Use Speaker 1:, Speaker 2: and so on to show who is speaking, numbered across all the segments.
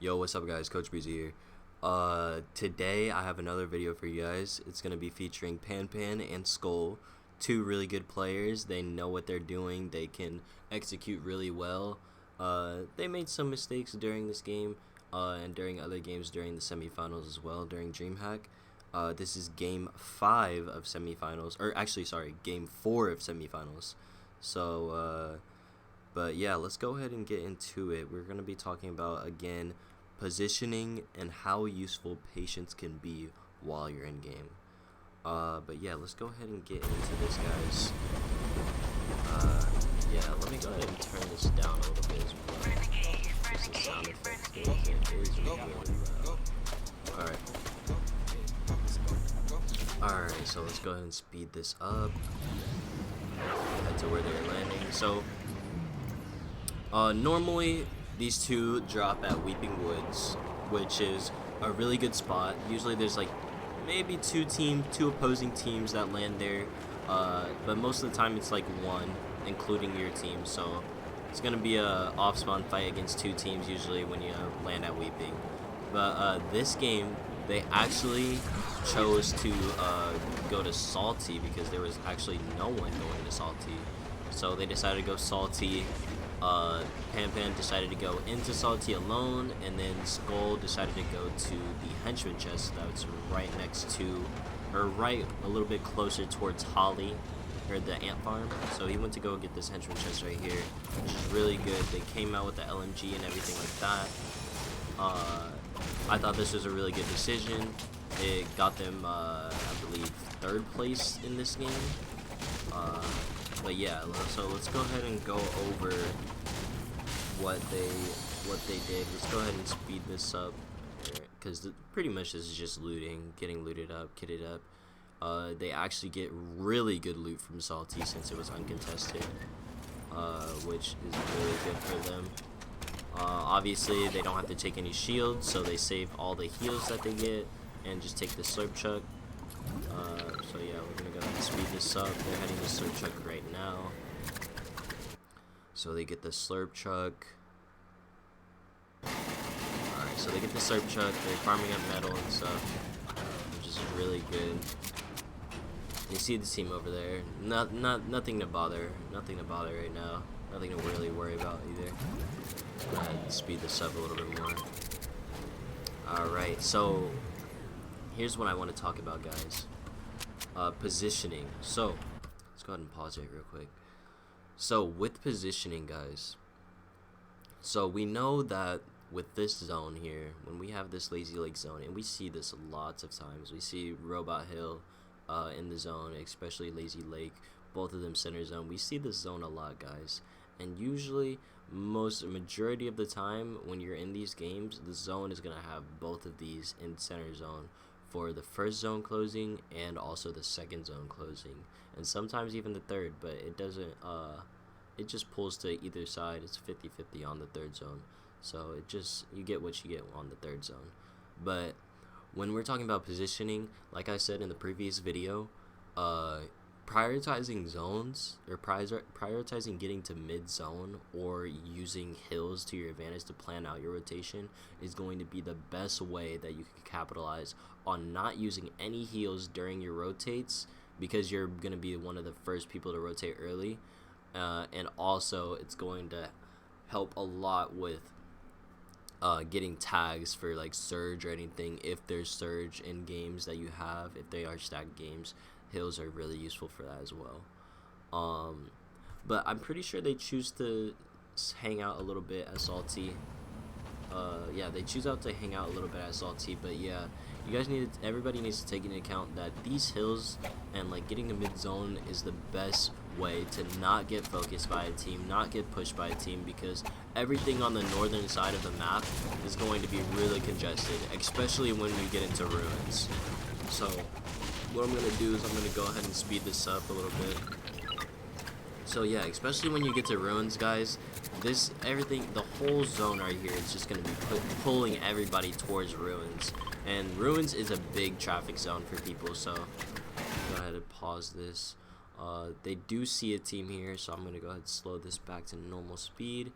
Speaker 1: Yo, what's up guys? Coach Breezy here. Today I have another video for you guys. It's gonna be featuring Panther and Skol, two really good players. They know what they're doing. They can execute really well. They made some mistakes during this game, and during other games during the semifinals as well during DreamHack. This is game 5 of semifinals, or actually, sorry, game 4 of semifinals. But yeah, let's go ahead and get into it. We're going to be talking about, again, positioning and how useful patience can be while you're in game. But yeah, let's go ahead and get into this, guys. Yeah, let me go ahead and turn this down a little bit as well. Because the sound effect is really loud. Alright, so let's go ahead and speed this up. Head to where they're landing. So normally these two drop at Weeping Woods, which is a really good spot. Usually there's like maybe two opposing teams that land there, but most of the time it's like one, including your team. So it's gonna be a off spawn fight against two teams usually when you land at Weeping. But this game they actually chose to go to Salty because there was actually no one going to Salty. So they decided to go Salty. Pan decided to go into Salty alone, and then Skol decided to go to the henchman chest that's right next to, or right a little bit closer towards Holly, or the ant farm. So he went to go get this henchman chest right here, which is really good. They came out with the LMG and everything like that. I thought this was a really good decision. It got them, I believe, 3rd place in this game. But yeah, so let's go ahead and go over what they did. Let's go ahead and speed this up, because pretty much this is just looting, getting looted up, kitted up. They actually get really good loot from Salty since it was uncontested, which is really good for them. Obviously they don't have to take any shields, so they save all the heals that they get and just take the slurp chuck. So yeah, we're gonna go ahead and speed this up. They're heading to slurp chuck right now. So they get the slurp chuck. Alright, so they get the slurp chuck. They're farming up metal and stuff, which is really good. You see the team over there. Nothing to bother. Nothing to bother right now. Nothing to really worry about either. Go ahead and speed this up a little bit more. Alright, so here's what I want to talk about, guys. Positioning. So let's go ahead and pause it real quick. So with positioning, guys, so we know that with this zone here, when we have this lazy lake zone, and we see this lots of times, we see Robot Hill in the zone, especially lazy lake, both of them center zone. We see this zone a lot, guys, and usually majority of the time when you're in these games, the zone is gonna have both of these in center zone for the first zone closing and also the second zone closing, and sometimes even the third, but it doesn't it just pulls to either side. It's 50-50 on the third zone, so you get what you get on the third zone. But when we're talking about positioning, like I said in the previous video, prioritizing zones, or prioritizing getting to mid zone or using hills to your advantage to plan out your rotation is going to be the best way that you can capitalize on not using any heals during your rotates, because you're going to be one of the first people to rotate early, and also it's going to help a lot with getting tags for like surge or anything. If there's surge in games that you have, if they are stacked games, hills are really useful for that as well. But I'm pretty sure they choose to hang out a little bit at Salty. Yeah, they choose out to hang out a little bit at Salty. But yeah, you guys everybody needs to take into account that these hills and like getting a mid zone is the best way to not get focused by a team, not get pushed by a team, because everything on the northern side of the map is going to be really congested, especially when we get into ruins. So what I'm gonna do is I'm gonna go ahead and speed this up a little bit. So yeah, especially when you get to ruins, guys, the whole zone right here is just gonna be pulling everybody towards ruins, and ruins is a big traffic zone for people. So go ahead and pause this. They do see a team here, so I'm gonna go ahead and slow this back to normal speed.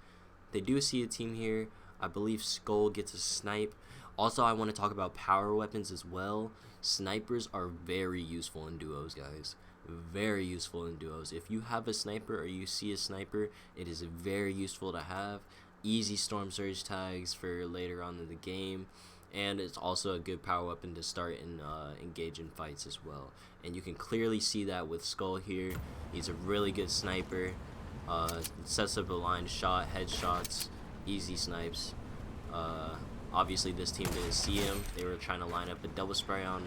Speaker 1: They do see a team here. I believe Skol gets a snipe. Also, I want to talk about power weapons as well. Snipers are very useful in duos, guys. Very useful in duos. If you have a sniper or you see a sniper, it is very useful to have. Easy storm surge tags for later on in the game, and it's also a good power weapon to start and engage in fights as well. And you can clearly see that with Skol here. He's a really good sniper. Sets up a line shot, headshots, easy snipes. Obviously this team didn't see him. They were trying to line up a double spray on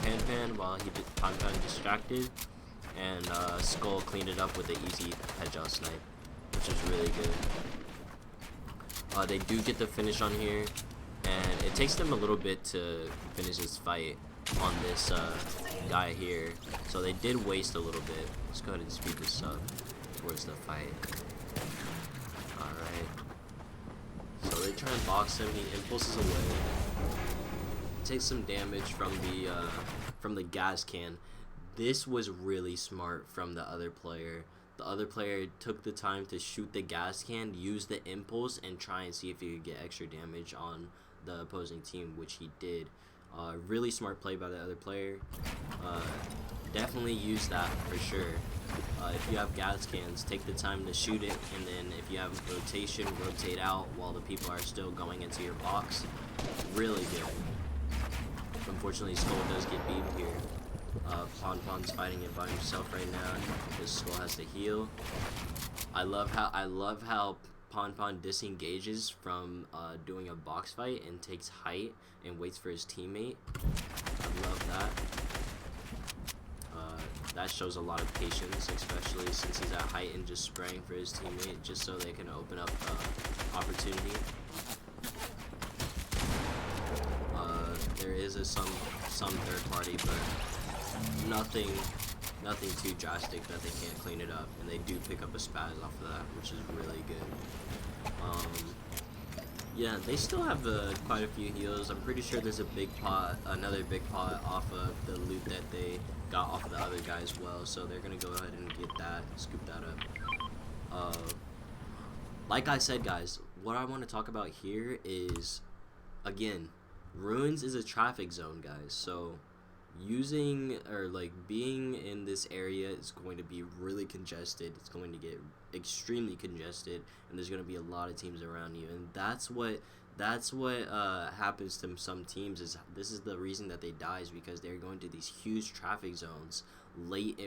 Speaker 1: Panther while Panther distracted, and Skol cleaned it up with an easy headshot snipe, which is really good. They do get the finish on here, and it takes them a little bit to finish this fight on this guy here, so they did waste a little bit. Let's go ahead and speed this up towards the fight. Alright, so they try and box him. He impulses away, takes some damage from the gas can. This was really smart from the other player. The other player took the time to shoot the gas can, use the impulse, and try and see if he could get extra damage on the opposing team, which he did. Really smart play by the other player. Definitely use that for sure. If you have gas cans, take the time to shoot it, and then if you have rotation, rotate out while the people are still going into your box. Really good. Unfortunately, Skol does get beat here. Ponpon's fighting it by himself right now because Skol has to heal. I love how Ponpon disengages from doing a box fight and takes height and waits for his teammate. I love that. That shows a lot of patience, especially since he's at height and just spraying for his teammate just so they can open up opportunity. There is some third party, but nothing too drastic that they can't clean it up, and they do pick up a spaz off of that, which is really good. Yeah, they still have quite a few heals. I'm pretty sure there's a big pot, another big pot off of the loot that they got off of the other guy as well, so they're gonna go ahead and get that, scoop that up. Like I said, guys, what I want to talk about here is, again, Ruins is a traffic zone, guys, so using or like being in this area is going to be really congested. It's going to get extremely congested, and there's going to be a lot of teams around you, and that's what happens to some teams. Is this is the reason that they die, is because they're going to these huge traffic zones, late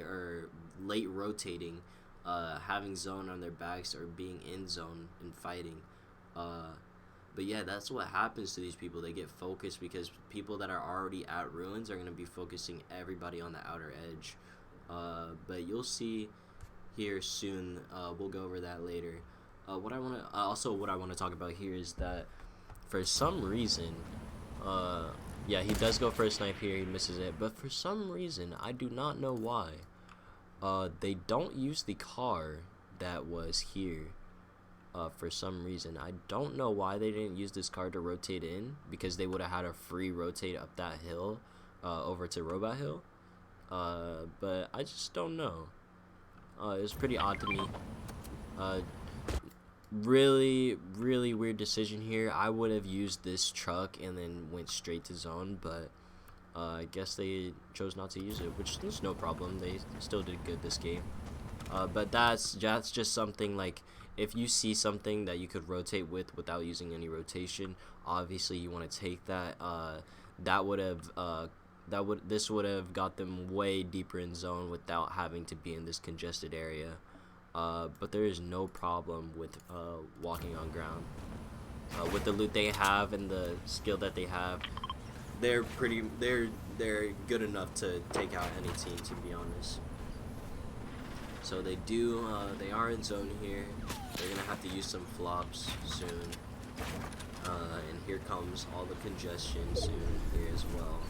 Speaker 1: rotating, having zone on their backs, or being in zone and fighting. But yeah, that's what happens to these people. They get focused because people that are already at Ruins are going to be focusing everybody on the outer edge. But you'll see here soon. We'll go over that later. What I want to talk about here is that for some reason, yeah, he does go for a snipe here. He misses it. But for some reason, I do not know why, they don't use the car that was here. For some reason, I don't know why they didn't use this car to rotate in, because they would have had a free rotate up that hill over to Robot Hill, but I just don't know. It was pretty odd to me. Really weird decision here. I would have used this truck and then went straight to zone, but I guess they chose not to use it, which is no problem. They still did good this game. But that's just something, like, if you see something that you could rotate with without using any rotation, obviously you want to take that. This would have got them way deeper in zone without having to be in this congested area. But there is no problem with walking on ground. With the loot they have and the skill that they have, they're good enough to take out any team, to be honest. So they are in zone here. They're gonna have to use some flops soon. And here comes all the congestion soon here as well.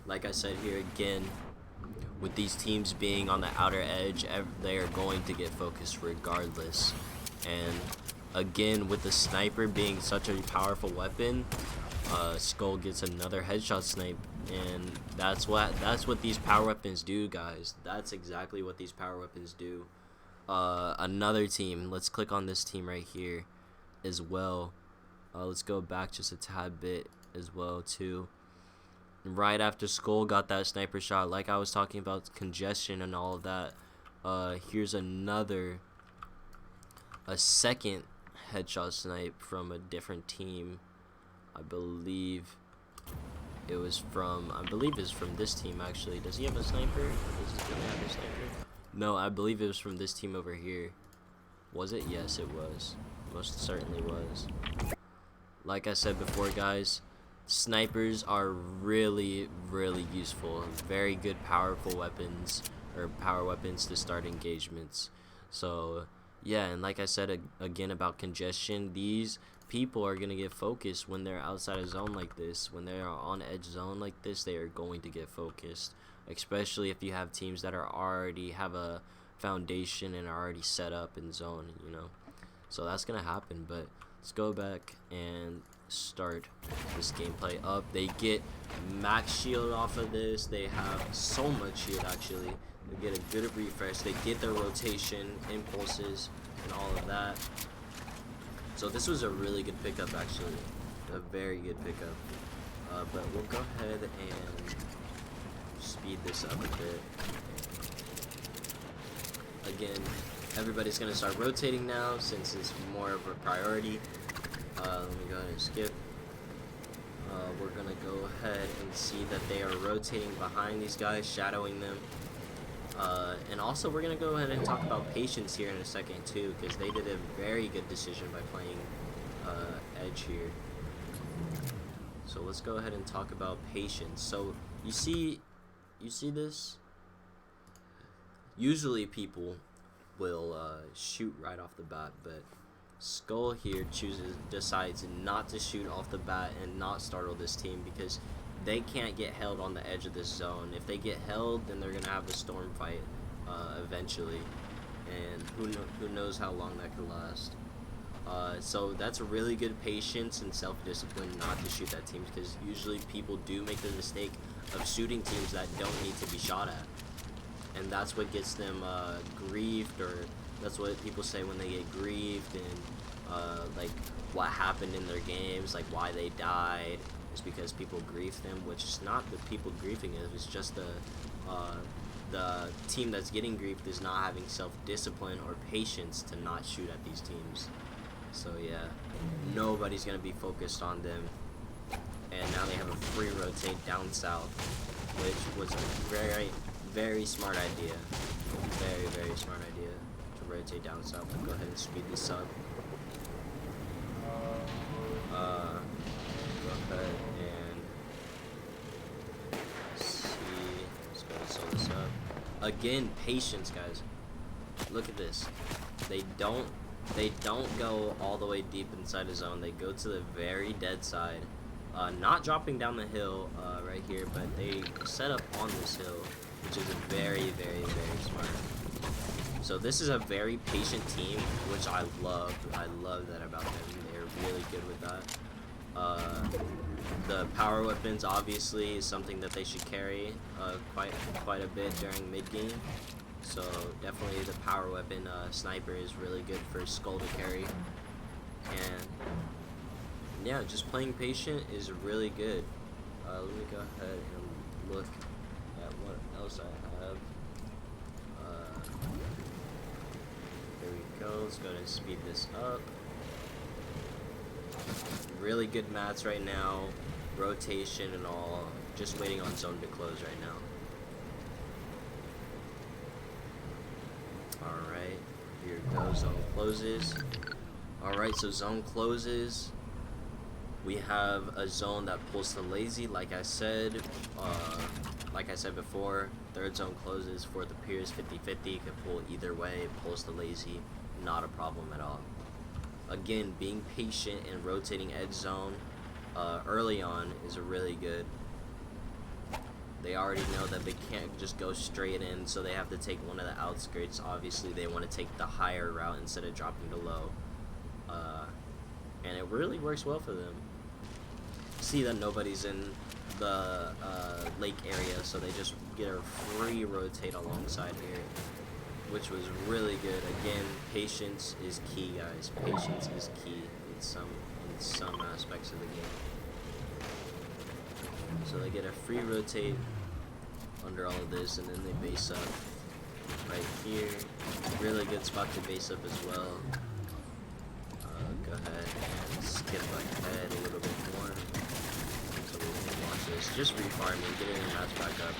Speaker 1: Like I said here again, with these teams being on the outer edge, they are going to get focused regardless. And again, with the sniper being such a powerful weapon, Skol gets another headshot snipe, and that's what these power weapons do, guys. That's exactly what these power weapons do. another team. Let's click on this team right here as well. Let's go back just a tad bit as well too. Right after Skol got that sniper shot, like I was talking about congestion and all of that, here's a second headshot snipe from a different team. I believe it's from this team actually. Does he have a sniper? Does he have a sniper? No, I believe it was from this team over here. Was it? Yes, it was. Most certainly was. Like I said before, guys, snipers are really, really useful. Very good, powerful weapons, or power weapons to start engagements. So, yeah, and like I said again about congestion, these people are going to get focused when they're outside of zone like this. When they're on edge zone like this, they are going to get focused. Especially if you have teams that are already have a foundation and are already set up in zone, you know. So that's going to happen, but let's go back and start this gameplay up. They get max shield off of this. They have so much shield actually. They get a good refresh. They get their rotation, impulses, and all of that. So this was a really good pickup actually. A very good pickup. But we'll go ahead and speed this up a bit. Again, everybody's going to start rotating now since it's more of a priority. Let me go ahead and skip. We're going to go ahead and see that they are rotating behind these guys, shadowing them. And also we're going to go ahead and talk about patience here in a second too, because they did a very good decision by playing edge here. So let's go ahead and talk about patience. So you see this? Usually people will shoot right off the bat, but Skol here decides not to shoot off the bat and not startle this team because they can't get held on the edge of this zone. If they get held, then they're gonna have a storm fight eventually, and who knows how long that could last. So that's a really good patience and self-discipline not to shoot that team, because usually people do make the mistake of shooting teams that don't need to be shot at, and that's what gets them griefed, or that's what people say when they get grieved, and like what happened in their games, like why they died, is because people griefed them, which is not the people griefing it. It's just the team that's getting griefed is not having self-discipline or patience to not shoot at these teams. So yeah, nobody's gonna be focused on them, and now they have a free rotate down south, which was a very, very smart idea. Very, very smart idea to rotate down south. I'll go ahead and speed this up. Go ahead and see. Let's go ahead and sew this up. Again, patience, guys. Look at this. They don't go all the way deep inside the zone. They go to the very dead side, not dropping down the hill right here, but they set up on this hill, which is a very, very, very smart. So this is a very patient team, which I love. I love that about them. They're really good with that. The power weapons obviously is something that they should carry quite a bit during mid game. So definitely the power weapon sniper is really good for Skol to carry, and yeah, just playing patient is really good. Let me go ahead and look at what else I have. There we go. Let's go ahead and speed this up. Really good mats right now, rotation and all. Just waiting on zone to close right now. Alright, here it goes, zone closes. Alright, so zone closes. We have a zone that pulls to lazy, like I said before. Third zone closes, fourth appears 50-50, could pull either way, pulls to lazy, not a problem at all. Again, being patient and rotating edge zone early on is really good. They already know that they can't just go straight in, so they have to take one of the outskirts. Obviously, they want to take the higher route instead of dropping to low. And it really works well for them. See that nobody's in the lake area, so they just get a free rotate alongside here. which was really good. Again, patience is key, guys. Patience is key in some aspects of the game. So they get a free rotate under all of this, and then they base up right here. Really good spot to base up as well. Go ahead and skip ahead a little bit more. So we can watch this. Just refarming, getting the mats back up.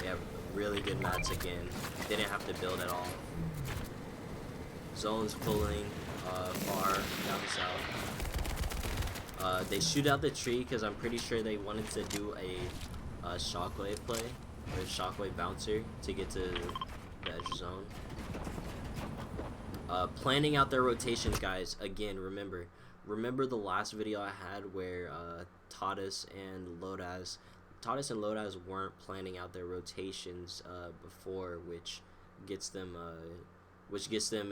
Speaker 1: We have really good mats again. Didn't have to build at all. Zone's pulling far down south. They shoot out the tree because I'm pretty sure they wanted to do a shockwave play or a shockwave bouncer to get to the edge zone. Planning out their rotations, guys. Again, remember the last video I had where Tadas and Lodaz weren't planning out their rotations before, which gets them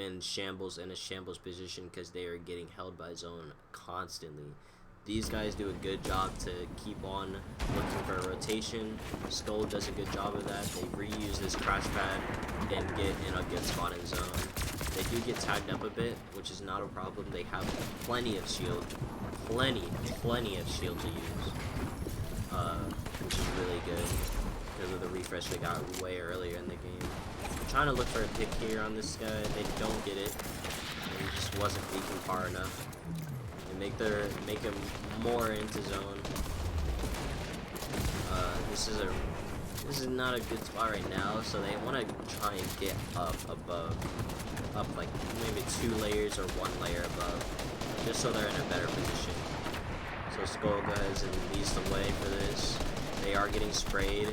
Speaker 1: in shambles, in a shambles position because they are getting held by zone constantly. These guys do a good job to keep on looking for a rotation. Skol does a good job of that. They reuse this crash pad and get in a good spot in zone. They do get tagged up a bit, which is not a problem. They have plenty of shield, plenty of shield to use, which is really good because of the refresh they got way earlier in the game. I'm trying to look for a pick here on this guy. They don't get it. He just wasn't peeking far enough. They make him more into zone. This is not a good spot right now, so they want to try and get up like maybe 2 layers or 1 layer above, just so they're in a better position. So Skol goes and leads the way for this. They are getting sprayed.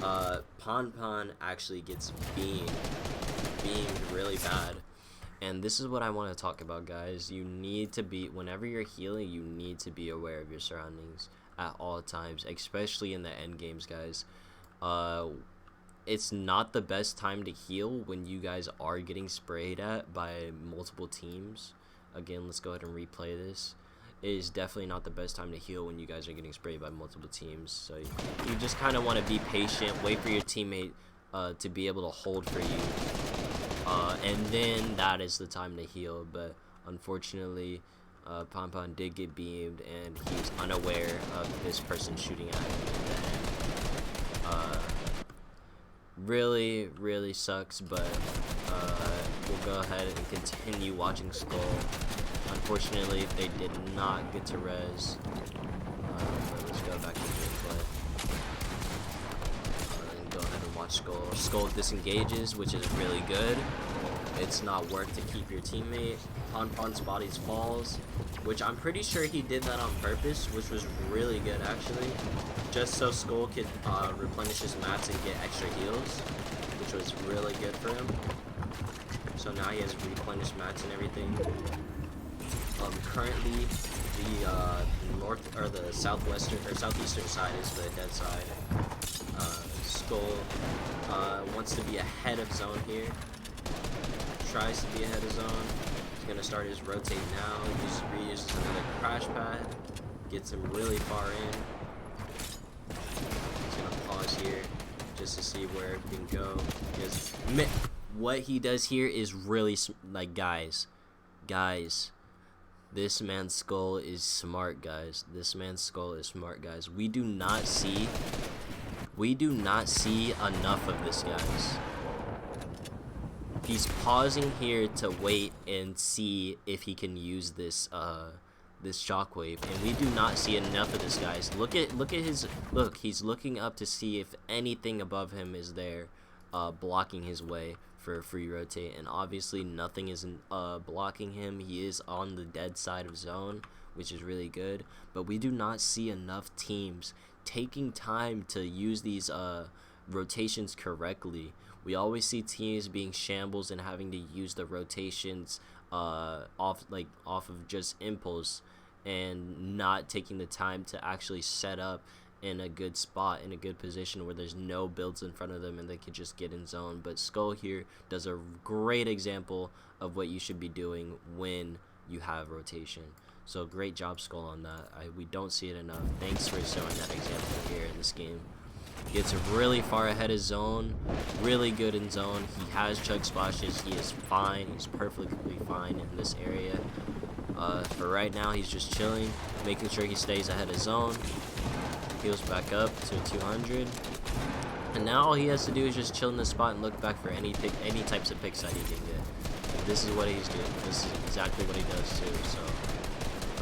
Speaker 1: Pon actually gets beamed really bad. And this is what I want to talk about, guys. You need to be, whenever you're healing, you need to be aware of your surroundings at all times, especially in the end games, guys. It's not the best time to heal when you guys are getting sprayed at by multiple teams. Again, let's go ahead and replay this. It is definitely not the best time to heal when you guys are getting sprayed by multiple teams. So you just kind of want to be patient, wait for your teammate to be able to hold for you. And then that is the time to heal. But unfortunately, Pon did get beamed, and he's unaware of this person shooting at him. Really sucks, but we'll go ahead and continue watching Skol. Unfortunately, they did not get to res. But let's go back to gameplay. And go ahead and watch Skol. Skol disengages, which is really good. It's not worth to keep your teammate. Pon's bodies falls, which I'm pretty sure he did that on purpose, which was really good actually, just so Skol could replenish his mats and get extra heals, which was really good for him. So now he has replenished mats and everything. Currently the north or the southwestern or southeastern side is the dead side. Skol wants to be ahead of zone here. Tries to be ahead of zone. He's gonna start his rotate now. He reuses another crash pad. Gets him really far in. He's gonna pause here just to see where it can go. Because what he does here is really like, guys. This man's Skol is smart, guys. This man's Skol is smart, guys. We do not see enough of this, guys. He's pausing here to wait and see if he can use this this shockwave, and we do not see enough of this, guys. Look at his look. He's looking up to see if anything above him is there, blocking his way for a free rotate, and obviously nothing isn't blocking him. He is on the dead side of zone, which is really good, but we do not see enough teams taking time to use these rotations correctly. We always see teams being shambles and having to use the rotations off of just impulse, and not taking the time to actually set up in a good spot, in a good position where there's no builds in front of them and they can just get in zone. But Skol here does a great example of what you should be doing when you have rotation. So great job, Skol, on that. We don't see it enough. Thanks for showing that example here in this game. Gets really far ahead of zone. Really good in zone. He has chug splashes. He is fine. He's perfectly fine in this area. For right now, he's just chilling, making sure he stays ahead of zone. Heals back up to 200. And now all he has to do is just chill in the spot and look back for any types of picks that he can get. And this is what he's doing. This is exactly what he does too. So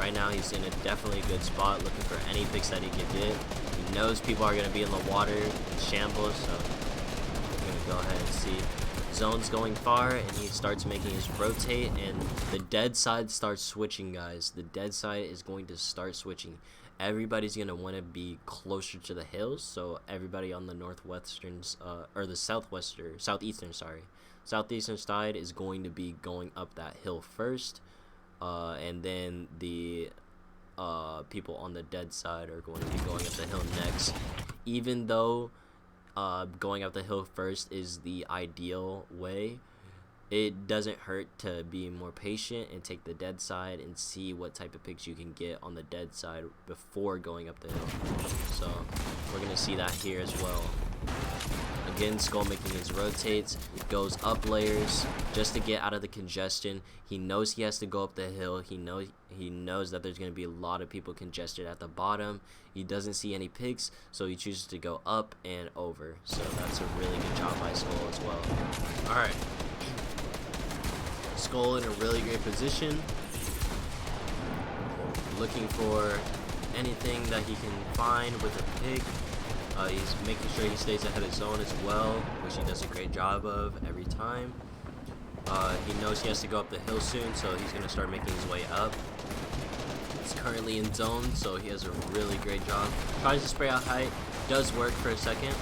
Speaker 1: right now he's in a definitely good spot, looking for any picks that he can get. He knows people are going to be in the water in shambles, so we're going to go ahead and see. Zone's going far, and he starts making his rotate, and the dead side starts switching, guys. The dead side is going to start switching. Everybody's going to want to be closer to the hills, so everybody on the southeastern side is going to be going up that hill first, and then the people on the dead side are going to be going up the hill next. Even though going up the hill first is the ideal way, it doesn't hurt to be more patient and take the dead side and see what type of picks you can get on the dead side before going up the hill. So we're going to see that here as well. Again, Skol making his rotates, goes up layers just to get out of the congestion. He knows he has to go up the hill. He knows that there's going to be a lot of people congested at the bottom. He doesn't see any picks, so he chooses to go up and over. So that's a really good job by Skol as well. Alright. Skol in a really great position. Looking for anything that he can find with a pick. He's making sure he stays ahead of zone as well, which he does a great job of every time. He knows he has to go up the hill soon, so he's going to start making his way up. He's currently in zone, so he has a really great job. Tries to spray out height, does work for a second,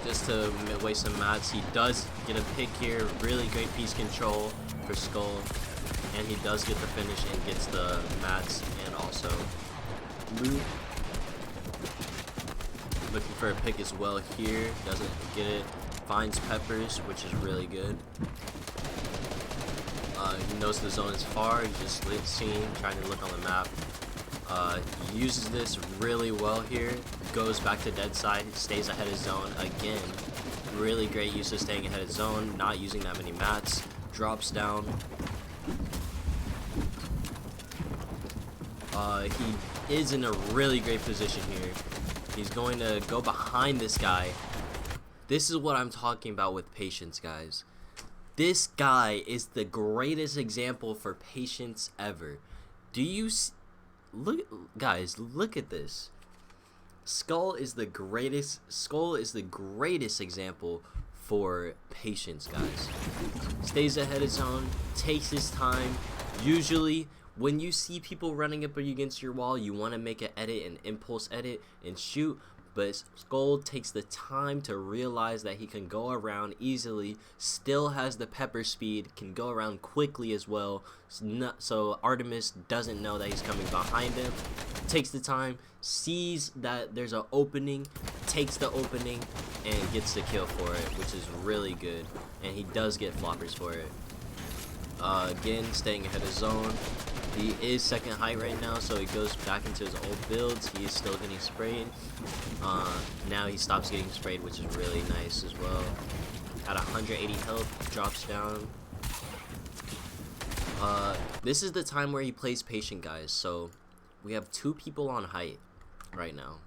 Speaker 1: just to waste some mats. He does get a pick here, really great piece control for Skol, and he does get the finish and gets the mats and also loot. Looking for a pick as well here, doesn't get it. Finds peppers, which is really good. He knows the zone is far, he's just seeing, trying to look on the map. He uses this really well here, goes back to dead side, stays ahead of zone again. Really great use of staying ahead of zone, not using that many mats. Drops down. He is in a really great position here. He's going to go behind this guy. This is what I'm talking about with patience, guys. This guy is the greatest example for patience ever. Do you look, guys? Look at this. Skol is the greatest example for patience, guys. Stays ahead of zone, takes his time. Usually, when you see people running up against your wall, you want to make an edit, an impulse edit, and shoot. But Skol takes the time to realize that he can go around easily, still has the pepper speed, can go around quickly as well, so Artemis doesn't know that he's coming behind him. Takes the time, sees that there's an opening, takes the opening, and gets the kill for it, which is really good. And he does get floppers for it. Again, staying ahead of zone. He is second height right now, so he goes back into his old builds. He is still getting sprayed. Now he stops getting sprayed, which is really nice as well. At 180 health, drops down. This is the time where he plays patient, guys. So we have 2 people on height right now,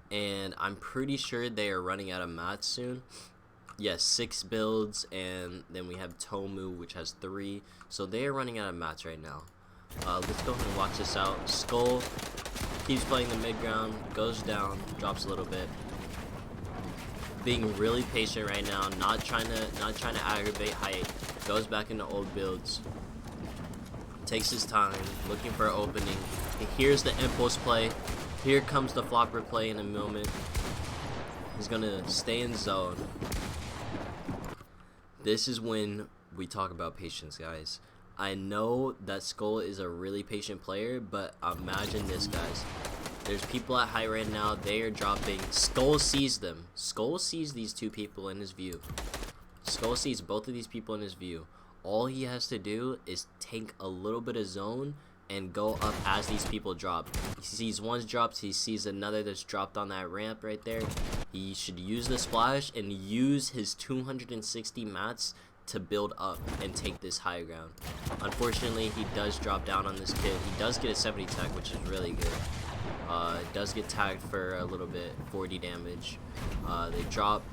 Speaker 1: and I'm pretty sure they are running out of mats soon. Yes, 6 builds, and then we have Tomu, which has 3. So they are running out of mats right now. Let's go ahead and watch this out. Skol keeps playing the mid ground, goes down, drops a little bit. Being really patient right now, not trying to aggravate height. Goes back into old builds. Takes his time, looking for an opening. He hears the impulse play. Here comes the flopper play in a moment. He's gonna stay in zone. This is when we talk about patience, guys. I know that Skol is a really patient player, but imagine this, guys. There's people at high right now. They are dropping. Skol sees them. Skol sees these 2 people in his view. Skol sees both of these people in his view. All he has to do is take a little bit of zone, and go up as these people drop. He sees one's dropped, he sees another that's dropped on that ramp right there. He should use the splash and use his 260 mats to build up and take this high ground. Unfortunately, he does drop down on this kid. He does get a 70 tag, which is really good. Does get tagged for a little bit, 40 damage. They drop.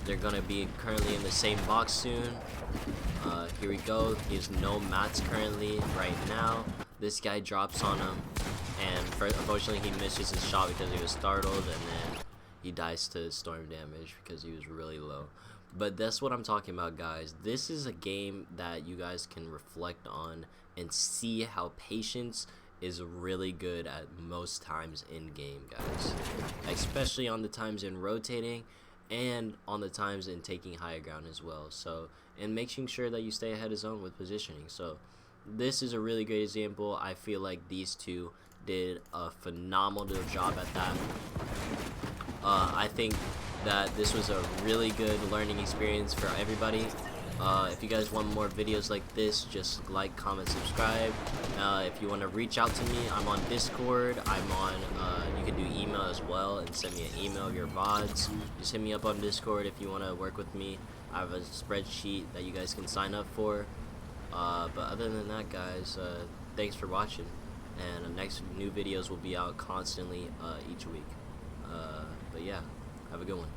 Speaker 1: They're gonna be currently in the same box soon. Here we go. He has no mats currently right now. This guy drops on him, and unfortunately he misses his shot because he was startled, and then he dies to storm damage because he was really low. But that's what I'm talking about, guys. This is a game that you guys can reflect on and see how patience is really good at most times in game, guys, especially on the times in rotating and on the times in taking higher ground as well. So, and making sure that you stay ahead of zone with positioning. So this is a really great example. I feel like these two did a phenomenal job at that. I think that this was a really good learning experience for everybody. If you guys want more videos like this, just like, comment, subscribe. If you want to reach out to me, I'm on Discord. I'm on, you can do email as well and send me an email of your VODs. Just hit me up on Discord if you want to work with me. I have a spreadsheet that you guys can sign up for. But other than that, guys, thanks for watching. And the next new videos will be out constantly each week. But yeah, have a good one.